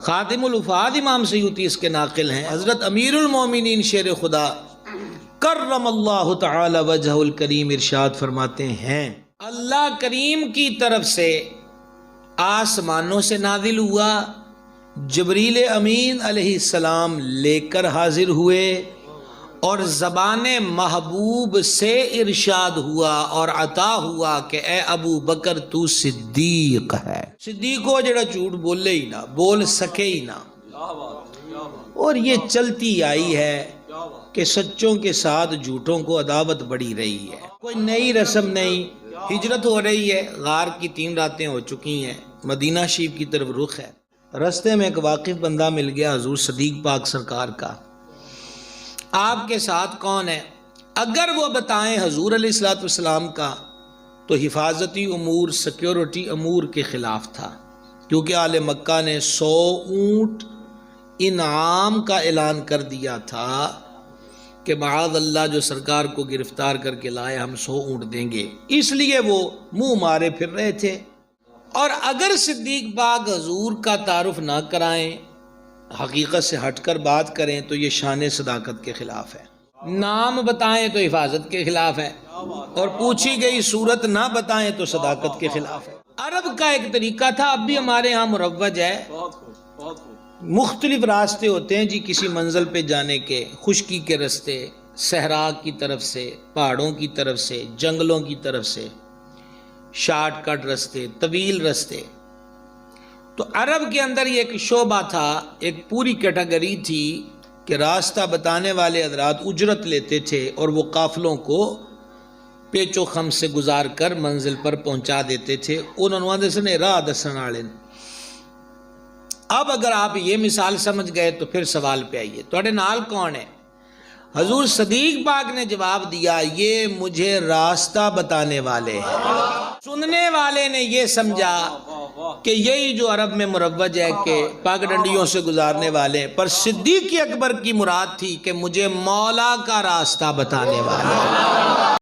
خاتم الوفاد امام سیوطی اس کے ناقل ہیں، حضرت امیر المومنین شیر خدا کرم اللہ تعالی وجہ الکریم ارشاد فرماتے ہیں، اللہ کریم کی طرف سے آسمانوں سے نازل ہوا، جبریل امین علیہ السلام لے کر حاضر ہوئے، اور زبان محبوب سے ارشاد ہوا اور عطا ہوا کہ اے ابو بکر تو صدیق ہے۔ صدیق ہو جڑا جھوٹ بولے ہی نہ، بول سکے ہی نہ۔ اور یہ چلتی آئی ہے کہ سچوں کے ساتھ جھوٹوں کو عداوت بڑھی رہی ہے، کوئی نئی رسم نہیں۔ ہجرت ہو رہی ہے، غار کی 3 راتیں ہو چکی ہیں، مدینہ شریف کی طرف رخ ہے۔ رستے میں ایک واقف بندہ مل گیا حضور صدیق پاک سرکار کا۔ آپ کے ساتھ کون ہے؟ اگر وہ بتائیں حضور علیہ السلام کا تو حفاظتی امور، سیکیورٹی امور کے خلاف تھا، کیونکہ آل مکہ نے 100 اونٹ انعام کا اعلان کر دیا تھا کہ معاذ اللہ جو سرکار کو گرفتار کر کے لائے ہم 100 اونٹ دیں گے، اس لیے وہ منہ مارے پھر رہے تھے۔ اور اگر صدیق پاک حضور کا تعارف نہ کرائیں، حقیقت سے ہٹ کر بات کریں تو یہ شان صداقت کے خلاف ہے، نام بتائیں تو حفاظت کے خلاف ہے، اور پوچھی گئی صورت نہ بتائیں تو صداقت کے خلاف ہے۔ عرب کا ایک طریقہ تھا، اب بھی ہمارے ہاں مروج ہے، مختلف راستے ہوتے ہیں جی کسی منزل پہ جانے کے، خشکی کے راستے، صحرا کی طرف سے، پہاڑوں کی طرف سے، جنگلوں کی طرف سے، شارٹ کٹ راستے، طویل راستے۔ تو عرب کے اندر یہ ایک شعبہ تھا، ایک پوری کیٹیگری تھی کہ راستہ بتانے والے حضرات اجرت لیتے تھے اور وہ قافلوں کو پیچ و خم سے گزار کر منزل پر پہنچا دیتے تھے۔ انہوں نے راہ دسن والے۔ اب اگر آپ یہ مثال سمجھ گئے تو پھر سوال پہ آئیے، تھوڑے نال کون ہے؟ حضور صدیق پاک نے جواب دیا، یہ مجھے راستہ بتانے والے ہیں۔ سننے والے نے یہ سمجھا کہ یہی جو عرب میں مروج ہے کہ پگ ڈنڈیوں سے گزارنے والے، پر صدیق اکبر کی مراد تھی کہ مجھے مولا کا راستہ بتانے والے ہیں۔